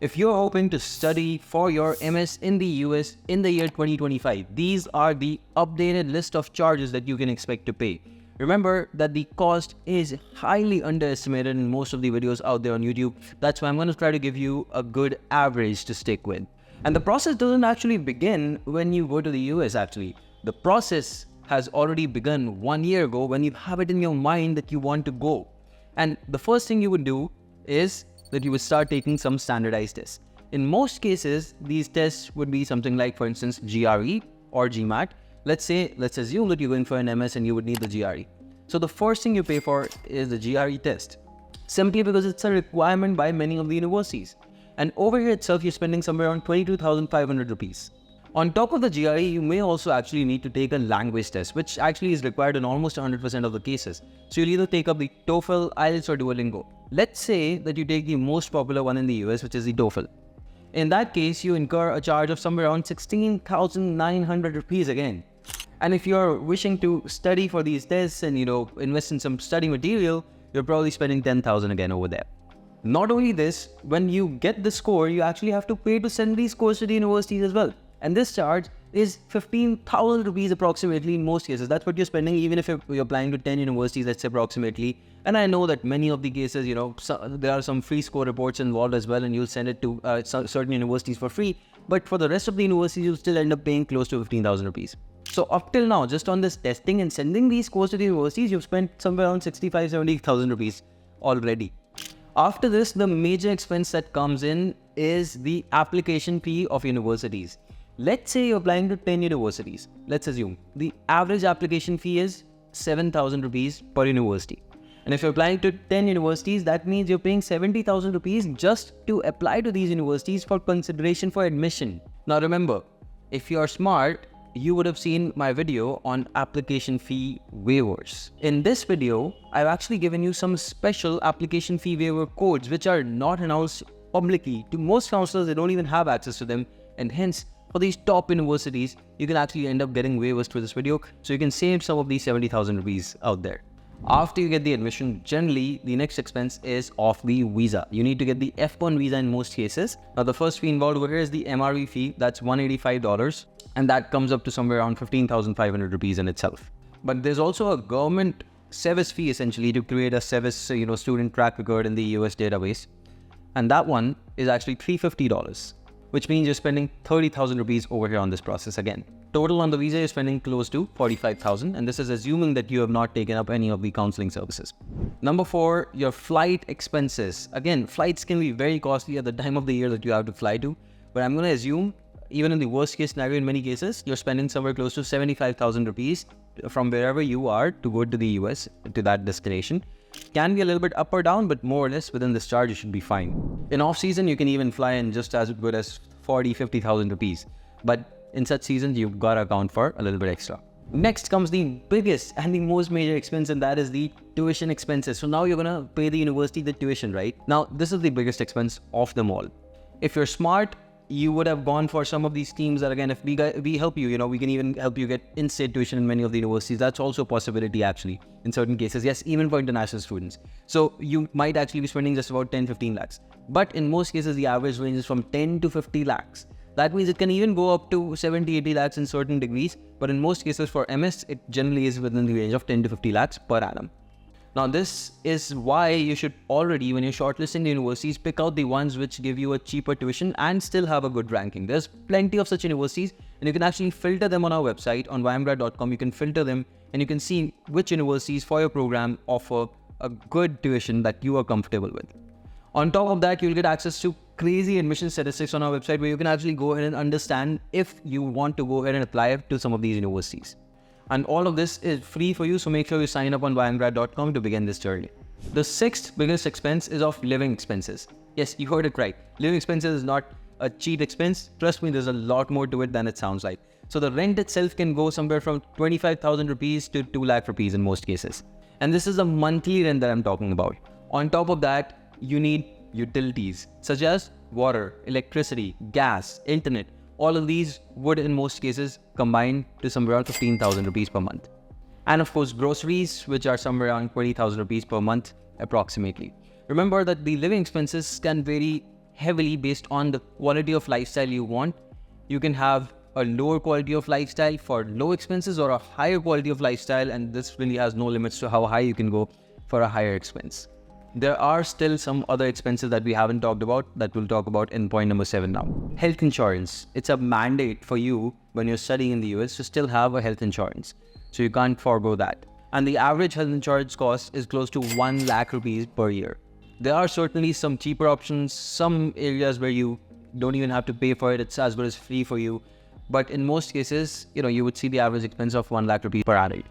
If you're hoping to study for your MS in the US in the year 2025, these are the updated list of charges that you can expect to pay. Remember that the cost is highly underestimated in most of the videos out there on YouTube. That's why I'm going to try to give you a good average to stick with. And the process doesn't actually begin when you go to the US actually. The process has already begun 1 year ago when you have it in your mind that you want to go. And the first thing you would do is that you would start taking some standardized tests. In most cases, these tests would be something like, for instance, GRE or GMAT. Let's assume that you're going for an MS and you would need the GRE. So the first thing you pay for is the GRE test, simply because it's a requirement by many of the universities. And over here itself, you're spending somewhere around 22,500 rupees. On top of the GRE, you may also actually need to take a language test, which actually is required in almost 100% of the cases. So you'll either take up the TOEFL, IELTS or Duolingo. Let's say that you take the most popular one in the US, which is the TOEFL. In that case, you incur a charge of somewhere around 16,900 rupees again. And if you're wishing to study for these tests and, invest in some study material, you're probably spending 10,000 again over there. Not only this, when you get the score, you actually have to pay to send these scores to the universities as well. And this charge is 15,000 rupees approximately in most cases. That's what you're spending even if you're applying to 10 universities, that's approximately. And I know that many of the cases, there are some free score reports involved as well, and you'll send it to certain universities for free. But for the rest of the universities, you'll still end up paying close to 15,000 rupees. So up till now, just on this testing and sending these scores to the universities, you've spent somewhere around 65,000-70,000 rupees already. After this, the major expense that comes in is the application fee of universities. Let's say you're applying to 10 universities. Let's assume the average application fee is 7,000 rupees per university. And if you're applying to 10 universities, that means you're paying 70,000 rupees just to apply to these universities for consideration for admission. Now remember, if you're smart, you would have seen my video on application fee waivers. In this video, I've actually given you some special application fee waiver codes which are not announced publicly. To most counselors, they don't even have access to them, and hence, for these top universities, you can actually end up getting waivers through this video, so you can save some of these 70,000 rupees out there. After you get the admission, generally, the next expense is of the visa. You need to get the F1 visa in most cases. Now, the first fee involved over here is the MRV fee. That's $185, and that comes up to somewhere around 15,500 rupees in itself. But there's also a government service fee, essentially, to create a service, student track record in the US database. And that one is actually $350, which means you're spending 30,000 rupees over here on this process again. Total on the visa, you're spending close to 45,000, and this is assuming that you have not taken up any of the counseling services. Number 4, your flight expenses. Again, flights can be very costly at the time of the year that you have to fly to, but I'm going to assume, even in the worst case scenario, in many cases, you're spending somewhere close to 75,000 rupees from wherever you are to go to the US, to that destination. Can be a little bit up or down, but more or less within this charge, you should be fine. In off season, you can even fly in just as good as 40,000-50,000 rupees. But in such seasons, you've got to account for a little bit extra. Next comes the biggest and the most major expense, and that is the tuition expenses. So now you're going to pay the university the tuition, right? Now, this is the biggest expense of them all. If you're smart, you would have gone for some of these schemes that, again, if we help you, we can even help you get in-state tuition in many of the universities. That's also a possibility, actually, in certain cases. Yes, even for international students. So you might actually be spending just about 10-15 lakhs. But in most cases, the average range is from 10 to 50 lakhs. That means it can even go up to 70-80 lakhs in certain degrees. But in most cases for MS, it generally is within the range of 10 to 50 lakhs per annum. Now, this is why you should already, when you're shortlisting the universities, pick out the ones which give you a cheaper tuition and still have a good ranking. There's plenty of such universities, and you can actually filter them on our website on YMGrad.com. You can filter them and you can see which universities for your program offer a good tuition that you are comfortable with. On top of that, you'll get access to crazy admission statistics on our website where you can actually go ahead and understand if you want to go ahead and apply to some of these universities. And all of this is free for you, so make sure you sign up on YMGrad.com to begin this journey. The 6th biggest expense is of living expenses. Yes, you heard it right. Living expenses is not a cheap expense. Trust me, there's a lot more to it than it sounds like. So the rent itself can go somewhere from 25,000 rupees to 2 lakh rupees in most cases. And this is a monthly rent that I'm talking about. On top of that, you need utilities such as water, electricity, gas, internet. All of these would in most cases combine to somewhere around 15,000 rupees per month. And of course, groceries, which are somewhere around 20,000 rupees per month approximately. Remember that the living expenses can vary heavily based on the quality of lifestyle you want. You can have a lower quality of lifestyle for low expenses or a higher quality of lifestyle, and this really has no limits to how high you can go for a higher expense. There are still some other expenses that we haven't talked about that we'll talk about in point number 7 now. Health insurance. It's a mandate for you when you're studying in the US to still have a health insurance. So you can't forego that. And the average health insurance cost is close to 1 lakh rupees per year. There are certainly some cheaper options, some areas where you don't even have to pay for it. It's as good as free for you. But in most cases, you would see the average expense of 1 lakh rupees per annum.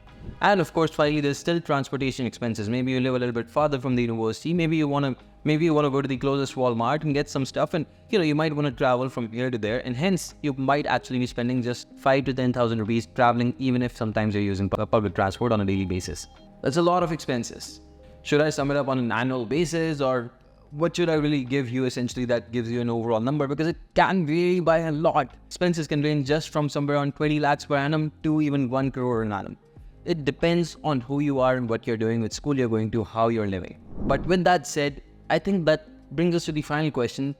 And of course, finally, there's still transportation expenses. Maybe you live a little bit farther from the university. Maybe you want to go to the closest Walmart and get some stuff. And you might want to travel from here to there. And hence, you might actually be spending just 5 to 10,000 rupees traveling, even if sometimes you're using public transport on a daily basis. That's a lot of expenses. Should I sum it up on an annual basis, or what should I really give you essentially that gives you an overall number? Because it can vary by a lot. Expenses can range just from somewhere around 20 lakhs per annum to even 1 crore an annum. It depends on who you are and what you're doing, with school you're going to, how you're living. But with that said, I think that brings us to the final question.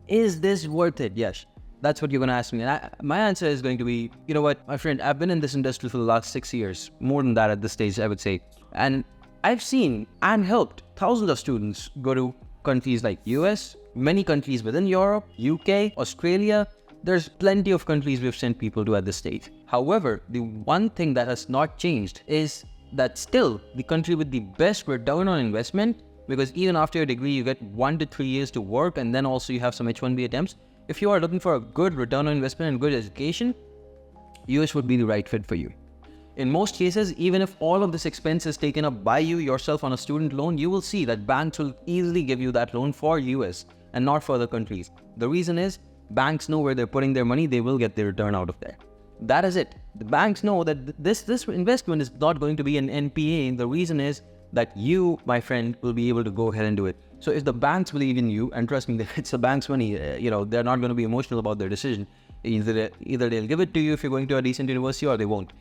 Is this worth it? Yes. That's what you're going to ask me. And my answer is going to be, you know what, my friend, I've been in this industry for the last 6 years. More than that at this stage, I would say. And I've seen and helped thousands of students go to countries like US, many countries within Europe, UK, Australia. There's plenty of countries we've sent people to at this stage. However, the one thing that has not changed is that still the country with the best return on investment, because even after your degree, you get 1 to 3 years to work, and then also you have some H1B attempts. If you are looking for a good return on investment and good education, US would be the right fit for you. In most cases, even if all of this expense is taken up by you yourself on a student loan, you will see that banks will easily give you that loan for US and not for other countries. The reason is, banks know where they're putting their money, they will get their return out of there. That is it. The banks know that this investment is not going to be an NPA. The reason is that you, my friend, will be able to go ahead and do it. So if the banks believe in you, and trust me, it's the bank's money, they're not going to be emotional about their decision. Either they'll give it to you if you're going to a decent university, or they won't.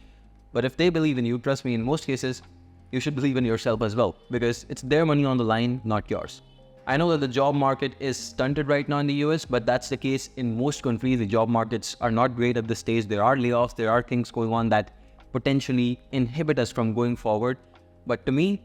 But if they believe in you, trust me, in most cases, you should believe in yourself as well, because it's their money on the line, not yours. I know that the job market is stunted right now in the US, but that's the case in most countries. The job markets are not great at this stage. There are layoffs, there are things going on that potentially inhibit us from going forward. But to me,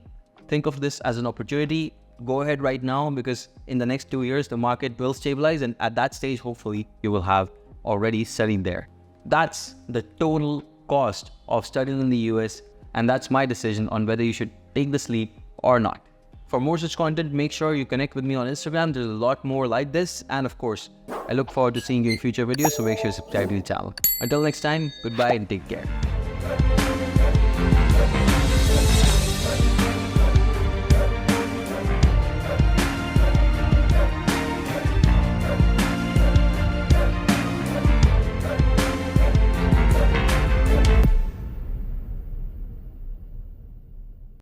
think of this as an opportunity. Go ahead right now, because in the next 2 years, the market will stabilize, and at that stage, hopefully, you will have already studied there. That's the total cost of studying in the US, and that's my decision on whether you should take this leap or not. For more such content, make sure you connect with me on Instagram. There's a lot more like this. And of course, I look forward to seeing you in future videos, so make sure you subscribe to the channel. Until next time, goodbye and take care.